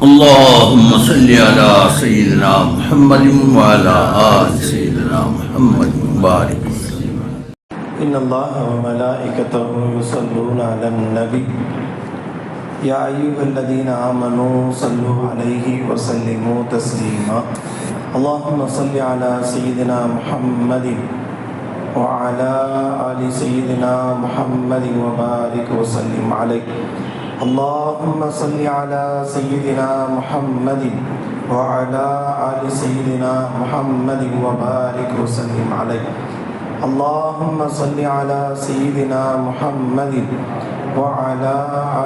اللهم صل على سيدنا محمد وعلى آل سيدنا محمد وبارك وسلم. إن الله وملائكته يصلون على النبي يا أيها الذين آمنوا صلوا عليه وسلموا تسليما. اللهم صل على سيدنا محمد وعلى آل سيدنا محمد وبارك وسلم عليه. اللهم صل على سيدنا محمد وعلى آل سيدنا محمد وبارك وسلم عليه. اللهم صل على سيدنا محمد وعلى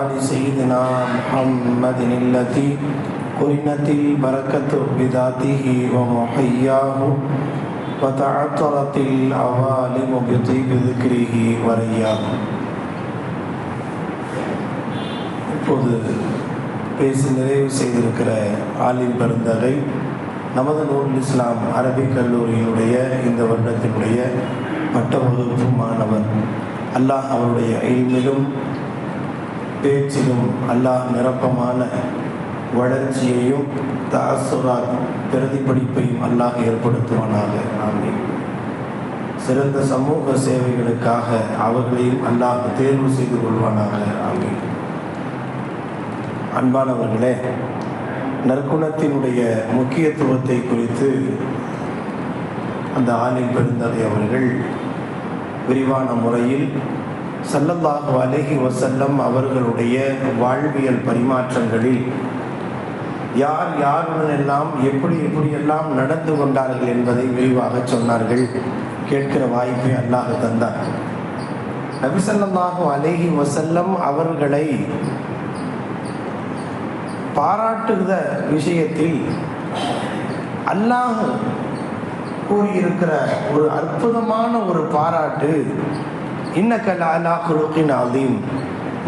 آل سيدنا محمد التي قرنت البركة بذاته ومحياه وتعطرت العوالم بطيب ذكره ورياه. இப்போது பேசி நிறைவு செய்திருக்கிற ஆலிம் பெருந்தகை நமது நூருல் இஸ்லாம் அரபிக் கல்லூரியினுடைய இந்த வருடத்தினுடைய பட்ட வகுப்பு மாணவர். அல்லாஹ் அவருடைய இல்மிலும் பேச்சிலும் அல்லாஹ் நிரப்பமான வளர்ச்சியையும் தாசுராத் பிரதிபலிப்பையும் அல்லாஹ் ஏற்படுத்துவானாக. ஆமீன். சிறந்த சமூக சேவைகளுக்காக அவர்களையும் அல்லாஹ் தேர்வு செய்து கொள்வானாக. ஆமீன். அன்பானவர்களே, நற்குணத்தினுடைய முக்கியத்துவத்தை குறித்து அந்த ஆலிம் பெருந்தகை அவர்கள் விரிவான முறையில் ஸல்லல்லாஹு அலைஹி வஸல்லம் அவர்களுடைய வாழ்வியல் பரிமாற்றங்களில் யார் யாருடன் எல்லாம் எப்படியெல்லாம் நடந்து கொண்டார்கள் என்பதை விரிவாக சொன்னார்கள். கேட்கிற வாய்ப்பை அல்லாஹ் தந்தார். நபி ஸல்லல்லாஹு அலைஹி வஸல்லம் அவர்களை பாராட்டுகிற விஷயத்தில் அல்லாஹ் கூறியிருக்கிற ஒரு அற்புதமான ஒரு பாராட்டு, இன்னக லஅலா குலுகின் அதீம்,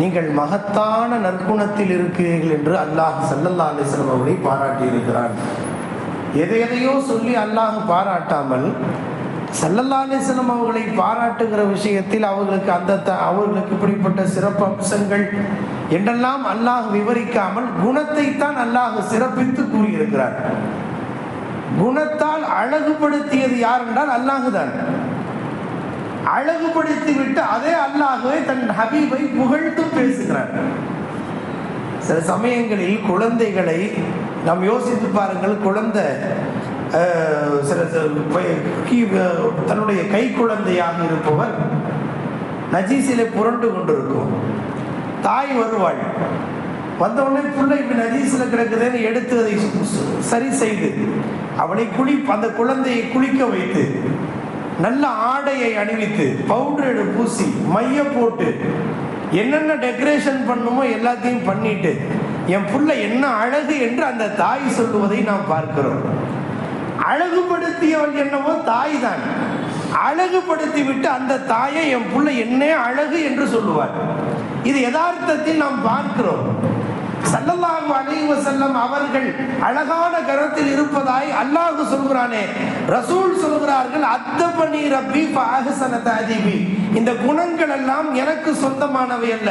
நீங்கள் மகத்தான நற்குணத்தில் இருக்கிறீர்கள் என்று அல்லாஹ் ஸல்லல்லாஹு அலைஹி வஸல்லம் அவர்களை பாராட்டி இருக்கிறான். எதையோ சொல்லி அல்லாஹ் பாராட்டாமல் ஸல்லல்லாஹு அலைஹி வஸல்லம் அவர்களை பாராட்டுகிற விஷயத்தில் அவர்களுக்கு இப்படிப்பட்ட சிறப்பு அம்சங்கள் என்றெல்லாம் அல்லாஹ் விவரிக்காமல் குணத்தை தான் அல்லாஹ் சிறப்பித்து கூறியிருக்கிறார். குணத்தால் அழகுபடுத்தியது யார் என்றால் அல்லாஹ் தான். அழகுபடுத்தி விட்டு அதே அல்லாஹ்வை தன் ஹபீபை புகழ்ந்து பேசுகிறார். சில சமயங்களில் குழந்தைகளை நாம் யோசித்து பாருங்கள். குழந்தை தன்னுடைய கை குழந்தையாக இருப்பவர் நஜீஸிலே புரண்டு கொண்டிருக்கும். தாய் வருவாள். வந்தவுடனே பிள்ளை இப்படி நஜீஸில் கிடக்குதுன்னு எடுத்து அதை சரி செய்து அவளை அந்த குழந்தையை குளிக்க வைத்து நல்ல ஆடையை அணிவித்து பவுடர் பூசி மைய போட்டு என்னென்ன டெக்கரேஷன் பண்ணுமோ எல்லாத்தையும் பண்ணிட்டு என் புள்ள என்ன அழகு என்று அந்த தாய் சொல்லுவதை நாம் பார்க்கிறோம். அழகுபடுத்தியவள் என்னவோ தாய் தான். அழகுபடுத்தி விட்டு அந்த தாயை என் புள்ள என்ன அழகு என்று சொல்லுவார். இது யதார்த்தத்தில் நாம் பார்க்கிறோம். ஸல்லல்லாஹு அலைஹி வஸல்லம் அவர்கள் அழகான கரத்தில் இருப்பதாய் அல்லாஹ் சொல்கிறானே, ரசூல் சொல்கிறார்கள், அத்தபனி ரப்பி ஃபஅஹ்ஸன தஅதீபி, இந்த குணங்கள் எல்லாம் எனக்கு சொந்தமானவை அல்ல,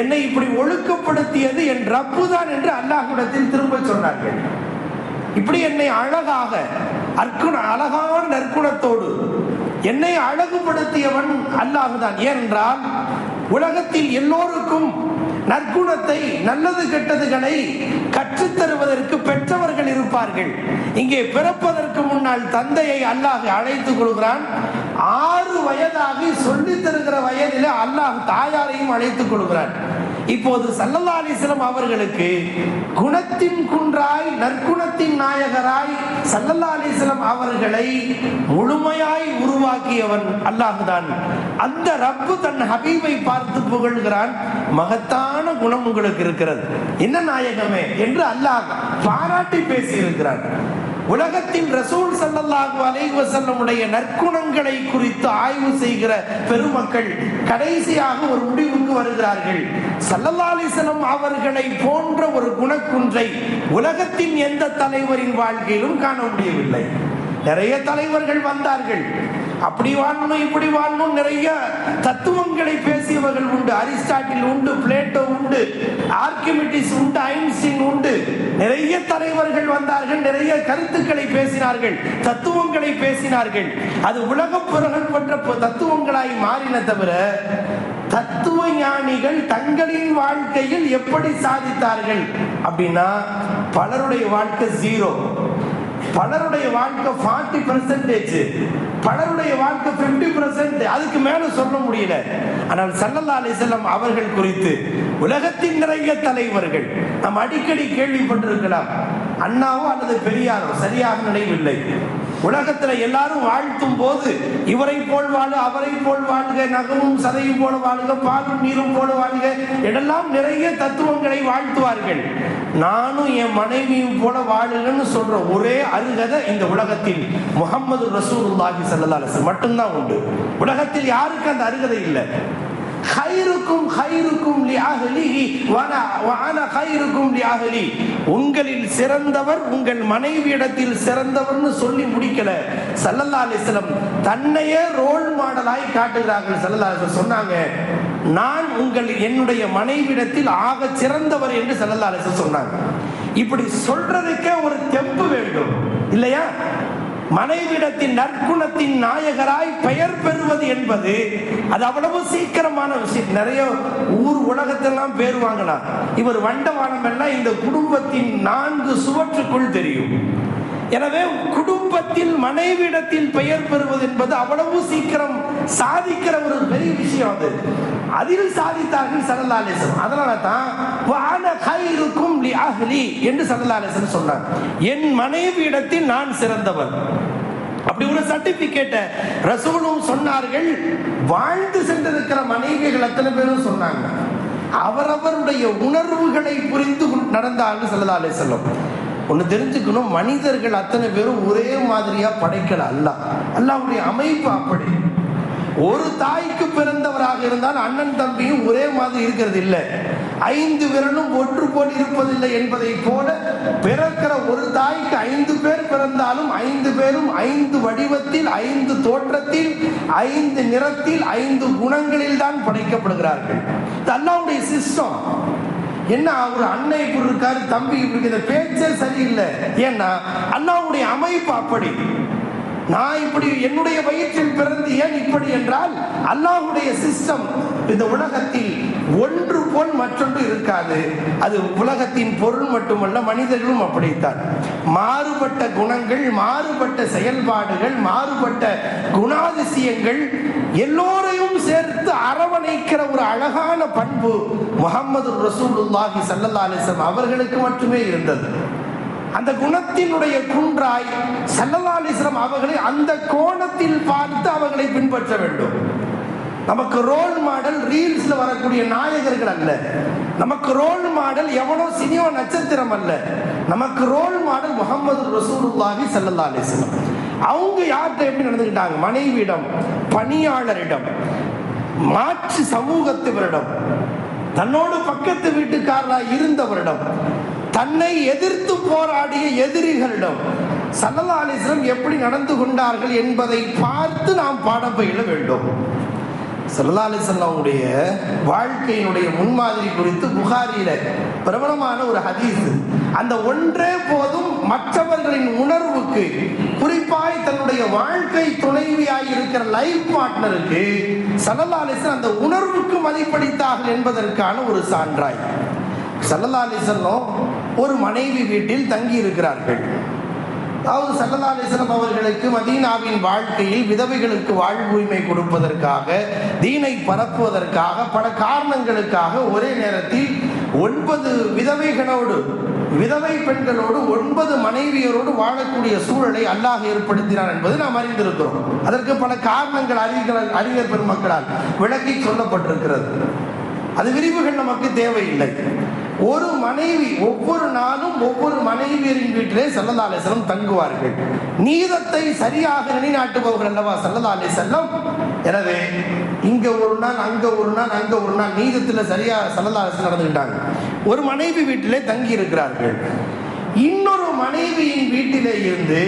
என்னை இப்படி ஒழுக்கப்படுத்தியது என் ரப்பு தான் என்று அல்லாஹ்விடத்தில் திரும்ப சொன்னார்கள். இப்படி என்னை அழகாக அழகான நற்குணத்தோடு என்னை அழகுபடுத்தியவன் அல்லாஹ்தான். ஏனென்றால் உலகத்தில் எல்லோருக்கும் நற்குணத்தை நல்லது கெட்டதுகளை கற்றுத்தருவதற்கு பெற்றவர்கள் இருப்பார்கள். இங்கே பிறப்பதற்கு முன்னால் தந்தையை அல்லாஹ் அழைத்துக் கொள்கிறான். 6 வயதாகி சொல்லி தருகிற வயதில் அல்லாஹ் தாயாரையும் அழைத்துக் கொள்கிறான். இப்போது ஸல்லல்லாஹு அலைஹி வஸல்லம் அவர்களுக்கு குணத்தின் குன்றாய் நற்குணத்தின் நாயகராய் ஸல்லல்லாஹு அலைஹி வஸல்லம் அவர்களை முழுமையாய் உருவாக்கியவன் அல்லாஹ் தான். அந்த ரப்பு தன் ஹபீபை பார்த்து புகழ்கிறான், மகத்தான குணம் உங்களுக்கு இருக்கிறது, என்ன நாயகமே என்று அல்லாஹ் பாராட்டி பேசி இருக்கிறான். உலகத்தில் ரசூல் ஸல்லல்லாஹு அலைஹி வஸல்லம் உடைய நற்குணங்களை குறித்து ஆய்வு செய்கிற பெருமக்கள் கடைசியாக ஒரு முடிவுக்கு வருகிறார்கள். ஸல்லல்லாஹு அலைஹி வஸல்லம் அவர்களை போன்ற ஒரு குணக்குன்றை உலகத்தின் எந்த தலைவரின் வாழ்க்கையிலும் காண முடியவில்லை. நிறைய தலைவர்கள் வந்தார்கள், அப்படி வாழணும் இப்படி வாழணும் நிறைய தத்துவங்களை பேசியவர்கள் உண்டு. அரிஸ்டாட்டில் உண்டு, பிளேட்டோ உண்டு, ஆர்கிமிடிஸ் உண்டு, ஐன்ஸ்டீன் உண்டு, நிறைய தலைவர்கள் வந்தார்கள், நிறைய கருத்துக்களை பேசினார்கள், தத்துவங்களை பேசினார்கள். அது உலக புகழ்பெற்ற தத்துவங்களாய் மாறின தவிர தத்துவ ஞானிகள் தங்களின் வாழ்க்கையில் எப்படி சாதித்தார்கள் அப்படின்னா, பலருடைய வாழ்க்கை 0, பலருடைய வாழ்க்கை 40%, பலருடைய வாழ்க்கை 50%, அதுக்கு மேல சொல்ல முடியல. ஆனால் ஸல்லல்லாஹு அலைஹி வஸல்லம் அவர்கள் குறித்து உலகத்தின் நிறைய தலைவர்கள் நாம் அடிக்கடி கேள்விப்பட்டிருக்கலாம். அண்ணாவோ அல்லது பெரியாரோ சரியாக நினைவில்லை. உலகத்தில் எல்லாரும் வாழ்த்தும் போது இவரை போல் வாழ, அவரை போல் வாழ்க, நகமும் சதையும் போல வாழ்க, பாலும் நீரும் போல வாழ்க என்றெல்லாம் நிறைய தத்துவங்களை வாழ்த்துவார்கள். நானும் என் மனைவியும் போல வாழுங்கன்னு சொல்ற ஒரே அருகதை இந்த உலகத்தில் முஹம்மது ரசூலுல்லாஹி ஸல்லல்லாஹு அலைஹி வஸல்லம் மட்டும்தான் உண்டு. உலகத்தில் யாருக்கு அந்த அருகதை இல்லை. خيركم خيركم لأهله وأنا خيركم لأهلي. உங்களில் சிறந்தவர் உங்கள் மனைவியிடத்தில் சிறந்தவர்னு சொல்லி முடிக்கல. ஸல்லல்லாஹு அலைஹி வஸல்லம் தன்னையே ரோல் மாடலாய் காட்டுகிறார்கள். ஸல்லல்லாஹு அலைஹி வஸல்லம் சொன்னாங்க, நான் என்னுடைய மனைவியிடத்தில் ஆக சிறந்தவர் என்று ஸல்லல்லாஹு அலைஹி வஸல்லம் சொன்னாங்க. இப்படி சொல்றதுக்கே ஒரு தெம்பு வேண்டும் இல்லையா? மனைவிடத்தின் நற்குணத்தின் நாயகராய் பெயர் பெறுவது என்பது அது அவ்வளவு சீக்கிரமான விஷயம். நிறைய ஊர் உலகத்தெல்லாம் பேர் வாங்கலாம். இவர் வண்டவானம் எல்லாம் இந்த குடும்பத்தின் 4 சுவற்றுக்குள் தெரியும். எனவே குடும்பத்தில் மனைவிடத்தில் பெயர் பெறுவது என்பது அவ்வளவு சீக்கிரம் சாதிக்கிற ஒரு பெரிய விஷயம். அது அதில் சாதித்தார்கள் ஸல்லல்லாஹு அலைஹி வஸல்லம். அதனால தான் வஅன கைருக்கும் லிஅஹ்லி என்று ஸல்லல்லாஹு அலைஹி வஸல்லம் சொன்னார். என் மனைவியிடத்தில் நான் சிறந்தவர். அப்படி ஒரு சர்டிபிகேட்டை ரசூலும் சொன்னார்கள். வாழ்ந்து சென்றிருக்கிற மனைவிகள் அத்தனை பேரும் சொன்னாங்க. அவரவருடைய உணர்வுகளை புரிந்து நடந்தார்கள் ஸல்லல்லாஹு அலைஹி வஸல்லம். ஒன்று தெரிஞ்சுக்கணும், மனிதர்கள் அத்தனை பேரும் ஒரே மாதிரியா படைக்கல. அல்லாஹ்வுடைய அமைப்பு அப்படி. ஒரு தாய்க்கு பிறந்தவராக இருந்தால் அண்ணன் தம்பியும் ஒரே மாதிரி இருக்கிறது இல்லை. 5 விரலும் ஒன்று போல் இருப்பதில்லை என்பதை போல பிறக்கிற ஒரு தாய்க்கு 5 பேர் பிறந்தாலும் 5 பேரும் 5 வடிவத்தில், 5 தோற்றத்தில், 5 நிறத்தில், 5 குணங்களில் தான் படைக்கப்படுகிறார்கள். அல்லாஹ்வுடைய சிஸ்டம் என்ன? ஒரு அண்ணன் இப்படி இருக்காரு, தம்பி இப்படி இருக்க, பேச்சே சரியில்லை. ஏன்னா அல்லாஹ்வுடைய அமைப்பு அப்படி. நான் இப்படி என்னுடைய வயிற்றில் பிறந்து ஏன் இப்படி என்றால் அல்லாஹ்வுடைய சிஸ்டம் இந்த உலகத்தில் ஒன்று போல் மற்றொன்று இருக்காது. அது உலகத்தின் பொருள் மட்டுமல்ல, மனிதர்களும் அப்படித்தான். மாறுபட்ட குணங்கள், மாறுபட்ட செயல்பாடுகள், மாறுபட்ட குணாதிசயங்கள் எல்லோரையும் சேர்த்து அரவணைக்கிற ஒரு அழகான பண்பு முஹம்மது ரசூலுல்லாஹி ஸல்லல்லாஹு அலைஹி வஸல்லம் அவர்களுக்கு மட்டுமே இருந்தது. அந்த குணத்தினுடைய குன்றாய் ஸல்லல்லாஹு அலைஹி வஸல்லம் அவர்களை அந்த கோணத்தில் பார்த்து அவர்களை பின்பற்ற வேண்டும். நமக்கு ரோல் மாடல் ரீல்ஸ்ல வரக்கூடிய நாயகர்கள் அல்ல. நமக்கு ரோல் மாடல் எவனோ சினிமா நட்சத்திரம் அல்ல. நமக்கு ரோல் மாடல் முஹம்மது ரசூலுல்லாஹி ஸல்லல்லாஹு அலைஹி வஸல்லம். அவங்க யார்கிட்ட எப்படி நடந்துக்கிட்டாங்க? மனைவியிடம், பணியாளரிடம், மாற்று சமூகத்தினரிடம், தன்னோடு பக்கத்து வீட்டுக்காரராக இருந்தவரிடம், தன்னை எதிர்த்து போராடிய எதிரிகளிடம் ஸல்லல்லாஹு அலைஹி வஸல்லம் எப்படி நடந்து கொண்டார்கள் என்பதை பார்த்து நாம் பாடம் பயில வேண்டும். ஸல்லல்லாஹு அலைஹி வஸல்லம் வாழ்க்கையினுடைய முன்மாதிரி குறித்து புகாரியில பிரபலமான ஒரு ஹதீஸ். அந்த ஒன்றே போதும் மற்றவர்களின் உணர்வுக்கு, குறிப்பாய் தன்னுடைய வாழ்க்கை துணைவியாய் இருக்கிற லைஃப் பார்ட்னருக்கு ஸல்லல்லாஹு அலைஹி வஸல்லம் அந்த உணர்வுக்கு மதிப்பளித்தார்கள் என்பதற்கான ஒரு சான்றாய். ஸல்லல்லாஹு அலைஹி வஸல்லம் ஒரு மனைவி வீட்டில் தங்கி இருக்கிறார்கள். அதாவது ஸல்லல்லாஹு அலைஹி வஸல்லம் அவர்களுக்கு மதீனாவின் வாழ்க்கையில் விதவைகளுக்கு வாழ்வுரிமை கொடுப்பதற்காக, தீனை பரப்புவதற்காக, பல காரணங்களுக்காக ஒரே நேரத்தில் 9 விதவைகளோடு, விதவை பெண்களோடு 9 மனைவியரோடு வாழக்கூடிய சூழலை அல்லாஹ் ஏற்படுத்தினார் என்பது நாம் அறிந்திருக்கிறோம். அதற்கு பல காரணங்கள் அறிஞர் பெருமக்களால் விளக்கி சொல்லப்பட்டிருக்கிறது. அது விரிவுகள் நமக்கு தேவையில்லை. ஒரு மனைவி ஒவ்வொரு நாளும் ஒவ்வொரு மனைவியரின் வீட்டிலே ஸல்லல்லாஹு அலைஹி வஸல்லம் தங்குவார்கள். நீதத்தை சரியாக நிலைநாட்டுபவர்கள் அல்லவா ஸல்லல்லாஹு அலைஹி வஸல்லம். எனவே இங்க ஒரு நாள், அங்க ஒரு நாள், அங்க ஒரு நாள் நீதத்தில் சரியா ஸல்லல்லாஹு அலைஹி வஸல்லம் நடந்துக்கிட்டாங்க. ஒரு மனைவி வீட்டிலே தங்கி இருக்கிறார்கள். இன்னொரு மனைவியின் வீட்டிலே இருந்து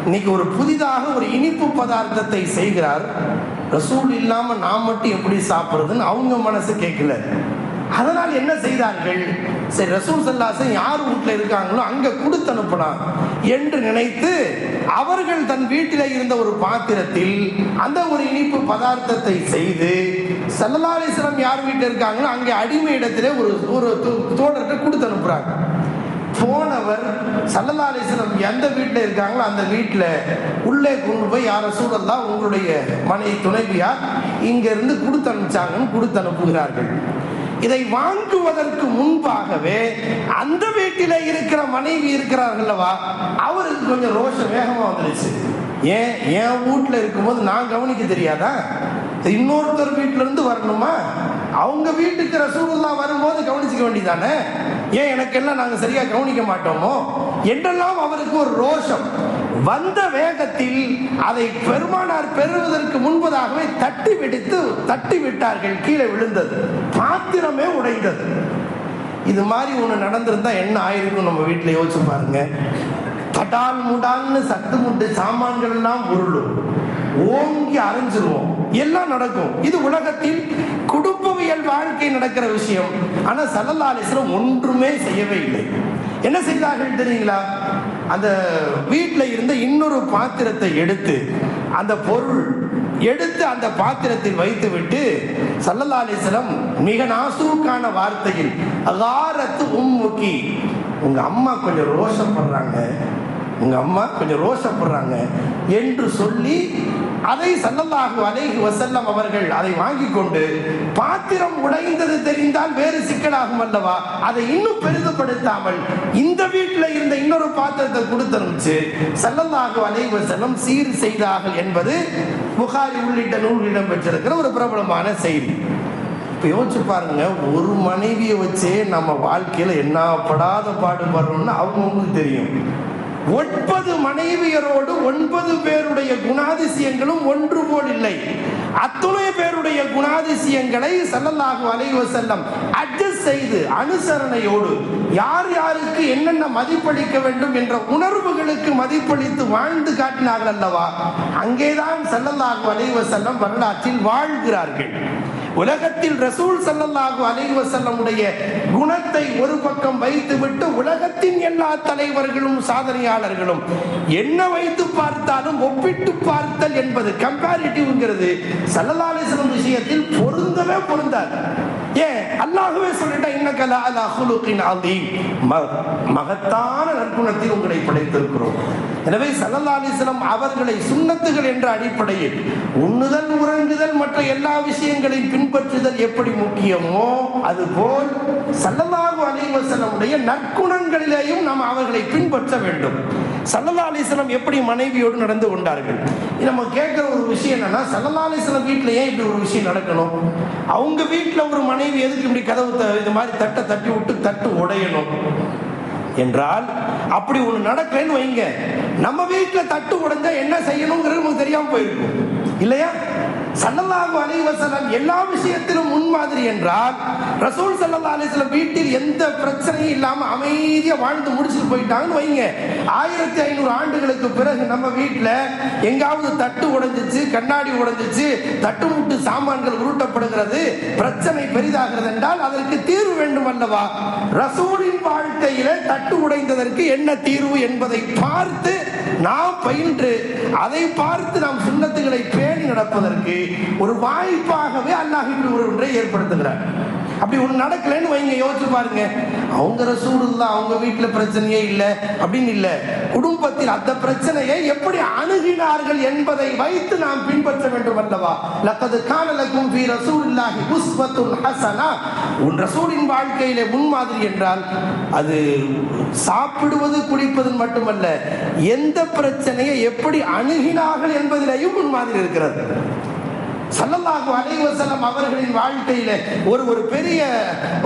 இன்னைக்கு ஒரு புதிதாக ஒரு இனிப்பு பதார்த்தத்தை செய்கிறார். ரசூல் இல்லாம நாம் மட்டும் எப்படி சாப்பிடுறதுன்னு அவங்க மனசு கேட்கல. அதனால் என்ன செய்தார்கள்? சரி ரசூல் ஸல்லல்லாஹு யார் வீட்டில் இருக்காங்களோ அங்கே கொடுத்து அனுப்பலாம் என்று நினைத்து அவர்கள் தன் வீட்டில் இருந்த ஒரு பாத்திரத்தில் அந்த ஒரு இனிப்பு பதார்த்தத்தை செய்து ஸல்லல்லாஹு அலைஹி வஸல்லம் யார் வீட்டில் இருக்காங்களோ அங்கே அடிமை இடத்திலே ஒரு தோழர்கிட்ட கொடுத்து அனுப்புறாங்க. போனவர் ஸல்லல்லாஹு அலைஹி வஸல்லம் எந்த வீட்டில் இருக்காங்களோ அந்த வீட்டில் உள்ளே கொண்டு போய் யார் ரசூலல்லாஹ் உங்களுடைய மனைவி துணைவியார் இங்கிருந்து கொடுத்து அனுப்பிச்சாங்கன்னு கொடுத்து அனுப்புகிறார்கள். இதை வாங்குவதற்கு முன்பாகவே அந்த வீட்டில் இருக்கிற மனைவி இருக்கிறார்களவா அவருக்கு கொஞ்சம் ரோஷம் வேகமா வந்துருச்சு. ஏன் என் வீட்டில் இருக்கும்போது நான் கவனிக்க தெரியாதா? இன்னொருத்தர் வீட்டில இருந்து வரணுமா? அவங்க வீட்டுக்கு ரசூலுல்லாஹ் வரும்போது கவனிச்சுக்க வேண்டியதானே? ஏன் எனக்கெல்லாம் நாங்கள் சரியா கவனிக்க மாட்டோமோ என்றெல்லாம் அவருக்கு ஒரு ரோஷம் வந்த வேகத்தில் அதை பெருமானார் பெறுவதற்கு முன்பதாகவே தட்டி விட்டார்கள். கீழே விழுந்தது, பாத்திரமே உடைந்தது. இது மாதிரி ஒன்று நடந்திருந்தா என்ன ஆயிருக்கும் நம்ம வீட்டில் யோசிச்சு பாருங்க. தடால் முடால்னு சட்டு முட்டு சாமான்கள் எல்லாம் உருளும், ஓங்கி அரைஞ்சிருவோம், எல்லாம் நடக்கும். இது உலகத்தில் குடும்பவியல் வாழ்க்கை நடக்கிற விஷயம். ஆனா ஸல்லல்லாஹு அலைஹி வஸல்லம் ஒன்றுமே செய்யவே இல்லை. என்ன செய்தார்கள் தெரியுங்களா? அந்த வீட்டில் இருந்த இன்னொரு பாத்திரத்தை எடுத்து அந்த பொருள் எடுத்து அந்த பாத்திரத்தில் வைத்து விட்டு ஸல்லல்லாஹு அலைஹி வஸல்லம் மிக நாசூக்கான வார்த்தையில் அகாரத்து உம்முகி, உங்க அம்மா கொஞ்சம் ரோஷப்படுறாங்க, உங்க அம்மா கொஞ்சம் ரோஷப்படுறாங்க என்று சொல்லி அதை ஸல்லல்லாஹு அலைஹி வஸல்லம் அவர்கள் அதை வாங்கி கொண்டு, பாத்திரம் உடைந்தது தெரிந்தால் வேறு சிக்கலாகும் அல்லவா, அதை இன்னும் பெரிதுபடுத்தாமல் இந்த வீட்டில் இருந்த இன்னொரு பாத்திரத்தை கொடுத்து ஸல்லல்லாஹு அலைஹி வஸல்லம் சீர் செய்தார்கள் என்பது புகாரி உள்ளிட்ட நூல்களில் இடம்பெற்றிருக்கிற ஒரு பிரபலமான செய்தி. இப்போ யோசிச்சு பாருங்க, ஒரு மனைவியை வச்சே நம்ம வாழ்க்கையில் என்ன படாத பாடுபடுறோம்னு அவங்களுக்கு தெரியும். 9 மனைவியரோடு 9 பேருடைய குணாதிசயங்களும் ஒன்று போல் இல்லை. அத்துணை பேருடைய குணாதிசயங்களை ஸல்லல்லாஹு அலைஹி வஸல்லம் அட்ஜஸ்ட் செய்து அனுசரணையோடு யார் யாருக்கு என்னென்ன மதிப்பளிக்க வேண்டும் என்ற உணர்வுகளுக்கு மதிப்பளித்து வாழ்ந்து காட்டினார்கள் அல்லவா, அங்கேதான் ஸல்லல்லாஹு அலைஹி வஸல்லம் வரலாற்றில் வாழ்கிறார்கள். உலகத்தில் ரசூல் ஸல்லல்லாஹு அலைஹி வஸல்லமுடைய குணத்தை ஒரு பக்கம் வைத்துவிட்டு உலகத்தின் எல்லா தலைவர்களும் சாதனையாளர்களும் என்ன வைத்து பார்த்தாலும் ஒப்பிட்டு பார்த்தல் என்பது கம்பேரிட்டிவ்ங்கிறது ஸல்லல்லாஹு அலைஹி வஸல்லம் விஷயத்தில் பொருந்தவே பொருந்தாது. ஏன் அல்லாஹ்வே சொல்லிட்டா இன்னக லஅலா குலுகின் அதீம், மகத்தான நற்குணத்தில் உங்களை படைத்திருக்கிறோம். எனவே ஸல்லல்லாஹு அலைஹி வஸல்லம் அவர்களை சுன்னத்துகள் என்ற அடிப்படையில் உண்ணுதல் உறங்குதல் மற்ற எல்லா விஷயங்களையும் பின்பற்றுதல் எப்படி முக்கியமோ அதுபோல் ஸல்லல்லாஹு அலைஹி வஸல்லமுடைய நற்குணங்களிலேயும் நாம் அவர்களை பின்பற்ற வேண்டும். ஸல்லல்லாஹு அலைஹி வஸல்லம் எப்படி மனைவியோடு நடந்து கொண்டார்கள்? நம்ம கேட்கிற ஒரு விஷயம் என்னன்னா, ஸல்லல்லாஹு அலைஹி வஸல்லம் வீட்டில் ஏன் இப்படி ஒரு விஷயம் நடக்கணும்? அவங்க வீட்டில் ஒரு மனைவி எதுக்கு இப்படி கதவு இது மாதிரி தட்டி விட்டு தட்டு உடையணும் என்றால், அப்படி ஒண்ணு நடக்கலன்னு வைங்க, நம்ம வீட்டில் தட்டு உடைஞ்சா என்ன செய்யணுங்கிறது நமக்கு தெரியாம போயிருக்கும் இல்லையா? ஸல்லல்லாஹு அலைஹி வஸல்லம் எல்லா விஷயத்திலும் முன்மாதிரி என்றால், ரசூல் ஸல்லல்லாஹு அலைஹி வஸல்லம் வீட்டில் எந்த பிரச்சனையும் இல்லாம அமைதியா வாழ்ந்து முடிச்சுட்டு போயிட்டாங்கன்னு வைங்க. 1500 ஆண்டுகளுக்கு பிறகு நம்ம வீட்டில் எங்காவது தட்டு உடைஞ்சிச்சு, கண்ணாடி உடைஞ்சிச்சு, தட்டு முட்டு சாமான்கள் உருட்டப்படுகிறது, பிரச்சனை பெரிதாகிறது என்றால் அதற்கு தீர்வு வேண்டும் அல்லவா? ரசூலின் வாழ்க்கையில தட்டு உடைந்ததற்கு என்ன தீர்வு என்பதை பார்த்து நாம் பயின்று அதை பார்த்து நாம் சுன்னத்துகளை பேணி நடப்பதற்கு ஒரு வாய்ப்பாகவே அல்லாஹ் இப்படி ஒரு ஒன்றை ஏற்படுத்துகிறார். அப்படி ஒன்று நடக்கலன்னு வைங்க, யோசிச்சு பாருங்க. அவங்க ரசூலுல்லாஹ் அவங்க வீட்டில் பிரச்சனையே இல்லை அப்படின்னு இல்லை, குடும்பத்தில் அந்த பிரச்சனையை எப்படி அணுகினார்கள் என்பதை வைத்து நாம் பின்பற்ற வேண்டும் அல்லவா? லக்கது கான லக்கும் ஃபீ ரசூலில்லாஹி உஸ்வத்துன் ஹஸனா. உன் ரசூலின் வாழ்க்கையிலே முன்மாதிரி என்றால் அது சாப்பிடுவது குடிப்பது மட்டுமல்ல, எந்த பிரச்சனையை எப்படி அணுகினார்கள் என்பதிலேயும் முன்மாதிரி இருக்கிறது. ஸல்லல்லாஹு அலைஹி வஸல்லம் அவர்களின் வாழ்க்கையில ஒரு பெரிய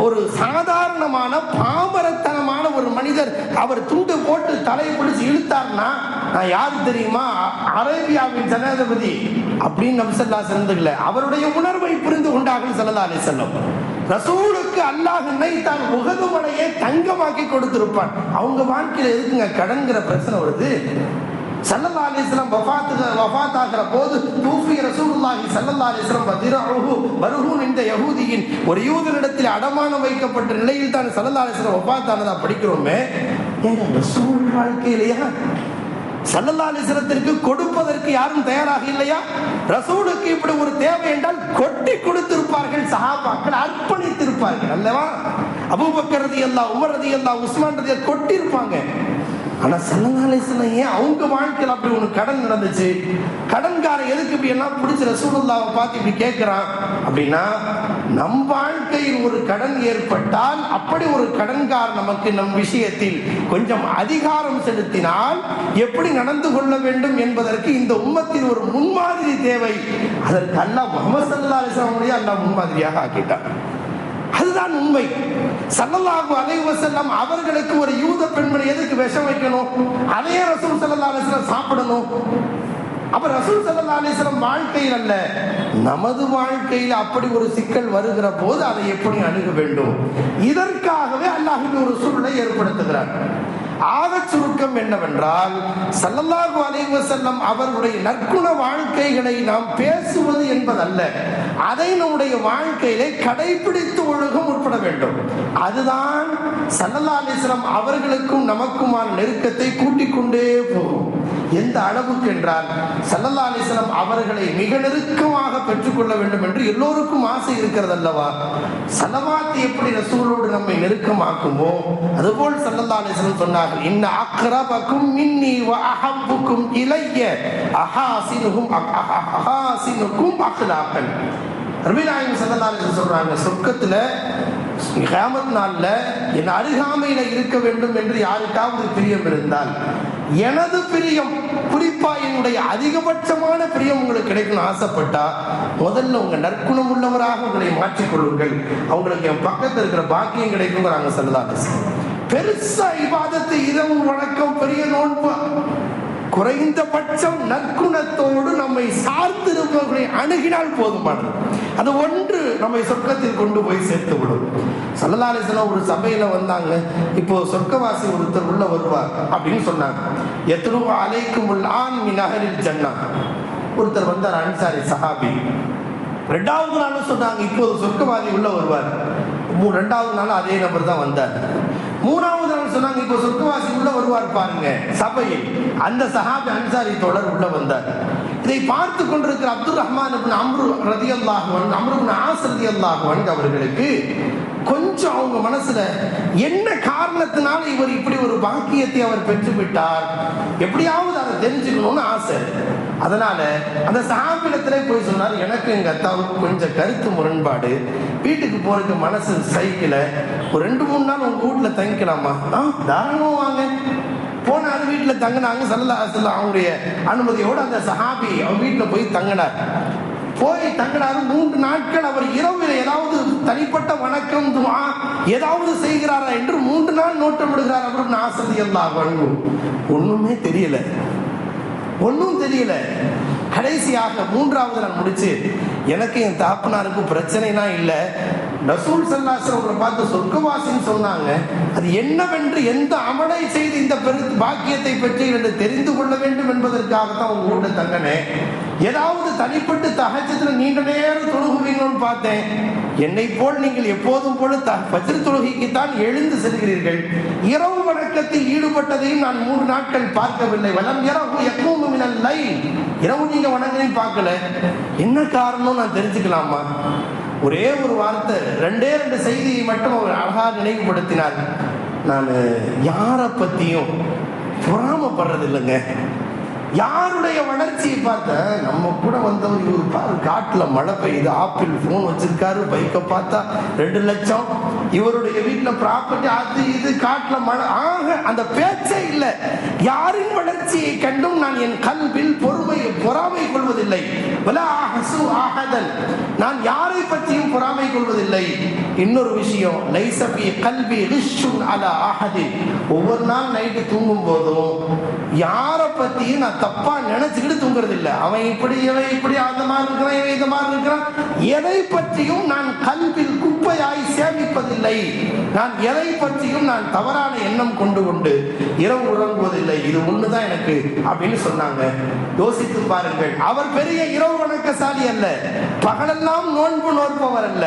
ஒரு சாதாரணமான பாமரத்தனமான ஒரு மனிதர் அவர் துண்டு போட்டு தலையை பிடிச்சு இழுத்தார்னா, நான் யாரு தெரியுமா, அரேபியாவின் ஜனாதிபதி அப்படின்னு நபி ஸல்லல்லாஹு அலைஹி வஸல்லம் அவருடைய உணர்வை புரிந்து கொண்டார்கள் ஸல்லல்லாஹு அலைஹி வஸல்லம். ரசூலுக்கு அல்லாஹ் நினைத்தால் உஹது மலையை தங்கமாக்கி கொடுத்திருப்பான். அவங்க வாழ்க்கையில எதுக்குங்க கடன்கிற பிரச்சனை வருது? ஸல்லல்லாஹு அலைஹி வஸல்லம் வஃபாத் ஆகிற போது தூஃபி ரசூலுல்லாஹி ஸல்லல்லாஹு அலைஹி வஸல்லம் வதிரஹு பர்ஹூன் இந்த யஹூதியின் ஒரு யூதனிடத்தில் அடமானம் வைக்கப்பட்ட நிலையில் தான் ஸல்லல்லாஹு அலைஹி வஸல்லம் வஃபாத் ஆனதா படிக்கிறோமே. ஏங்க ரசூல் வாழ்க்கையிலையா ஸல்லல்லாஹு அலைஹி வஸல்லத்திற்கு கொடுப்பதற்கு யாரும் தயாராக இல்லையா? ரசூலுக்கு இப்படி ஒரு தேவை என்றால் கொட்டி கொடுத்திருப்பார்கள், சஹாபாக்கள் அர்ப்பணித்திருப்பார்கள் அல்லவா? அபூபக்கர் ரலியல்லாஹு, உமர் ரலியல்லாஹு, உஸ்மான் ரலியல்லாஹு கொட்டி இருப்பாங்க. ஆனா ஸல்லல்லாஹு அலைஹி வஸல்லம் ஏன் அவங்க வாழ்க்கையில் அப்படி ஒரு கடன் நடந்துச்சு? கடன்காரன் எதுக்கு இப்படி எல்லாம் பிடிச்சி ரசூலுல்லாஹ்வை பார்த்து இப்படி கேட்கிறான் அப்படின்னா, நம் வாழ்க்கையில் ஒரு கடன் ஏற்பட்டால் அப்படி ஒரு கடன்காரன் நமக்கு நம் விஷயத்தில் கொஞ்சம் அதிகாரம் செலுத்தினால் எப்படி நடந்து கொள்ள வேண்டும் என்பதற்கு இந்த உம்மத்தில் ஒரு முன்மாதிரி தேவை. அதற்கு அல்லாஹ் முஹம்மது ஸல்லல்லாஹு அலைஹி வஸல்லம் அல்லாஹ் முன்மாதிரியாக ஆக்கிட்டான். அதுதான் உண்மை. ஸல்லல்லாஹு அலைஹி வஸல்லம் அவர்களுக்கு ஒரு யூத பெண்மணி எதுக்கு விஷம் வைக்கணும்? அதையே ரசூல் ஸல்லல்லாஹு அலைஹி வஸல்லம் சாப்பிடணும். அப்ப ரசூல் ஸல்லல்லாஹு அலைஹி வஸல்லம் வாழ்க்கையில் அல்ல, நமது வாழ்க்கையில் அப்படி ஒரு சிக்கல் வருகிற போது அதை எப்படி அணுக வேண்டும், இதற்காகவே அல்லாஹ் ஒரு சூழலை ஏற்படுத்துகிறார். ஆக சுருக்கம் என்னவென்றால், ஸல்லல்லாஹு அலைஹி வஸல்லம் அவர்களுடைய நற்குண வாழ்க்கைகளை நாம் பேசுவது என்பதல்ல, அதை நம்முடைய வாழ்க்கையிலே கடைபிடித்து ஒழுக முற்பட வேண்டும். அதுதான் ஸல்லல்லாஹு அலைஹி வஸல்லம் அவர்களுக்கும் நமக்குமான நெருக்கத்தை கூட்டிக் கொண்டே போகும். எந்த அளவுக்கு என்றால், ஸல்லல்லாஹு அலைஹி வஸல்லம் அவர்களை மிக நெருக்கமாக பெற்றுக்கொள்ள வேண்டும் என்று எல்லோருக்கும் ஆசை இருக்கிறது அல்லவா? ஸலவாத் எப்படி ரசூலோடு நம்மை நெருக்கமாக்குமோ அதுபோல் ஸல்லல்லாஹு அலைஹி வஸல்லம் சொன்னார்கள், இன்ன அக்ரபக்கும் மின்னி வ அஹப்புக்கும் இலைய அஹாசினுக்கும் அக்லாகன். நபிநாயகம் ஸல்லல்லாஹு அலைஹி வஸல்லம் சொல்றாங்க, சொர்க்கத்துல கியாமத் நாள்ல என் அருகாமையில இருக்க வேண்டும் என்று யாருக்காவது பிரியம் இருந்தால், எனது பிரியம் குறிப்பா என்னுடைய அதிகபட்சமான பிரியம் உங்களுக்கு கிடைக்கணும்னு ஆசைப்பட்டா முதல்ல உங்க நற்குணம் உள்ளவராக உங்களை மாற்றிக்கொள்ளுங்கள், அவங்களுக்கு என் பக்கத்தில் இருக்கிற பாக்கியம் கிடைக்குங்கிறாங்க ஸல்லல்லாஹு அலைஹி வஸல்லம். பெருசா இபாதத்து, இரவு வணக்கம், பெரிய நோன்பு, குறைந்தபட்சம் நற்குணத்தோடு நம்மை சார்ந்திருப்பவர்களை அணுகினால் போதுமானது. அது ஒன்று நம்மை சொர்க்கத்தில் கொண்டு போய் சேர்த்து விடும். ஸல்லல்லாஹு அலைஹி வஸல்லம் ஒரு சபையில வந்தாங்க, இப்போ சொர்க்கவாசி ஒருத்தர் உள்ள வருவார் அப்படின்னு சொன்னாங்க. யத்லு அலைக்குமுல் ஆன் மின் அஹ்லில் ஜன்னah. ஒருத்தர் வந்தார், அன்சாரி சஹாபி. ரெண்டாவது நாளும் சொன்னாங்க, இப்போது சொர்க்கவாதி உள்ள வருவார். ரெண்டாவது நாள் அதே நபர் தான் வந்தார். மூணாவது நாள் சொன்னாங்க, இப்போ சொர்க்கவாசி உள்ள வருவார் பாருங்க சபையில். அந்த சஹாபி அன்சாரி தோழர் உள்ள வந்தார். இதை பார்த்து கொண்டிருக்கிற அப்துல் ரஹ்மான் இப்னு அம்ரு ரலியல்லாஹு அன்ஹு, அம்ரு இப்னு ஆஸ் ரலியல்லாஹு அன்ஹு அவர்களுக்கு கொஞ்சம் அவங்க மனசுல என்ன காரணத்தினால இவர் இப்படி ஒரு பாக்கியத்தை அவர் பெற்று விட்டார், எப்படியாவது அதை தெரிஞ்சுக்கணும்னு ஆசை. அதனால அந்த சஹாபியிடத்திலே போய் சொன்னார், எனக்கு எங்க அத்தாவுக்கு கொஞ்சம் கருத்து முரண்பாடு, வீட்டுக்கு போறதுக்கு மனசு சைக்கிள, ஒரு 2-3 நாள் உங்க வீட்டுல தங்கிக்கலாமா? தாராளமா வாங்க. போனாரு, வீட்டுல தங்கினாங்க. ஸல்லல்லாஹு அலைஹி வஸல்லம் அவங்களுடைய அனுமதியோடு அந்த சஹாபி அவங்க வீட்டுல போய் தங்கினார். போய் தங்கினாரு. 3 நாட்கள் அவர் இரவில் ஏதாவது தனிப்பட்ட வணக்கம், துஆ ஏதாவது செய்கிறாரா என்று 3 நாள் நோட்டம் விடுகிறார். அவர் நாசதி எல்லாம் ஒண்ணுமே தெரியல, ஒன்னும் தெரியல. கடைசியாக 3வது நாள் முடிச்சு, எனக்கு என் தாப்பனாருக்கு பிரச்சனைனா இல்ல, ரசூல் ஸல்லல்லாஹு அலைஹி வஸல்லம் பார்த்து சொர்க்கவாசின்னு சொன்னாங்க, அது என்னவென்று எந்த அமலை செய்து இந்த பாக்கியத்தை பெற்று என்று தெரிந்து கொள்ள வேண்டும் என்பதற்காகத்தான் உங்க வீட்டை தங்கினேன். ஏதாவது தனிப்பட்டு தஹஜ்ஜுல நீண்ட நேரம் தொழுகுவீங்கன்னு பார்த்தேன். என்னை போல் நீங்கள் எப்போதும் போல ஃபஜ்ர் தொழுகைக்குத்தான் எழுந்து செல்கிறீர்கள். இரவு வணக்கத்தில் ஈடுபட்டதையும் நான் 3 நாட்கள் பார்க்கவில்லை. வலம் யரஹு யகூமு மினல் லைல், இரவு நீங்க வணங்கலையும் பார்க்கல. என்ன காரணம் நான் தெரிஞ்சுக்கலாமா? ஒரே ஒரு வார்த்தை, 2 செய்தியை மட்டும் அவர் அழகாக நினைவுபடுத்தினார். நான் யாரை பத்தியும் பொறாமப்படுறது இல்லைங்க. யாருடைய வளர்ச்சியை பார்த்த, நம்ம கூட வந்தவர் இவர் பாரு, காட்டுல மழை பெய்யுது, ஆப்பிள் போன் வச்சிருக்காரு, பைக்கை பார்த்தா 2 லட்சம், இவருடைய வீட்டுல ப்ராப்பர்ட்டி, அது இது, காட்டுல மழை, ஆக அந்த பேச்சே இல்லை. யாரின் வளர்ச்சியை கண்டும் நான் என் கல்வில் பொறாமை கொள்வதில்லை. நான் யாரை பற்றியும் பொறாமை கொள்வதில்லை. இன்னொரு விஷயம், லைஸபி கல்வி ரிஷ்ஷுன் அலா அஹதின், ஒவ்வொரு நாள் நைட்டு தூங்கும் போதும் யாரை பத்தியும் நான் தப்பா நினைச்சுக்கிட்டு தூங்குறது இல்லை. அவன் இப்படி, இவன் இப்படி, அந்த மாதிரி இருக்கிறான், இவன் இந்த மாதிரி இருக்கிறான், எதை பற்றியும் நான் கல்வில் குப்பையாய் சேமிப்பதில்லை. நான் எதை பற்றியும் நான் தவறான எண்ணம் கொண்டு இரவு உறங்குவதில்லை, இது ஒண்ணுதான் எனக்கு அப்படின்னு சொன்னாங்க. யோசித்து பாருங்கள், அவர் பெரிய இரவு வணக்கசாலி அல்ல, பகலெல்லாம் நோன்பு நோற்பவர் அல்ல,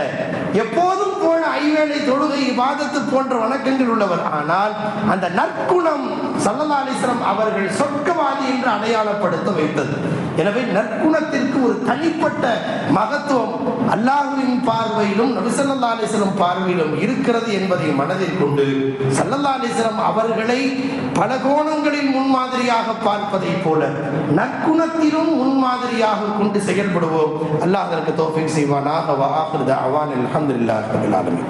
எப்போதும் போல ஐவேளை தொழுகை இபாதத்து போன்ற வணக்கங்கள் உள்ளவர். ஆனால் அந்த நற்குணம் ஸல்லல்லாஹு அலைஹி வஸல்லம் அவர்கள் சொர்க்கவாதி என்று அடையாளப்படுத்த வைத்தது. எனவே நற்குணத்திற்கு ஒரு தனிப்பட்ட மகத்துவம் அல்லாஹ்வின் பார்வையிலும் நபி ஸல்லல்லாஹு அலைஹி வஸல்லம் பார்வையிலும் இருக்கிறது என்பதை மனதில் கொண்டு ஸல்லல்லாஹு அலைஹி வஸல்லம் அவர்களை பல கோணங்களில் முன்மாதிரியாக பார்ப்பதை போல நற்குணத்திலும் முன்மாதிரியாக கொண்டு செயல்படுவோம். அல்லாஹ் அதற்கு தௌஃபீக் செய்வானாக. வ ஆகிரு தஅவானா அல்ஹம்துலில்லாஹி ரப்பில் ஆலமீன்.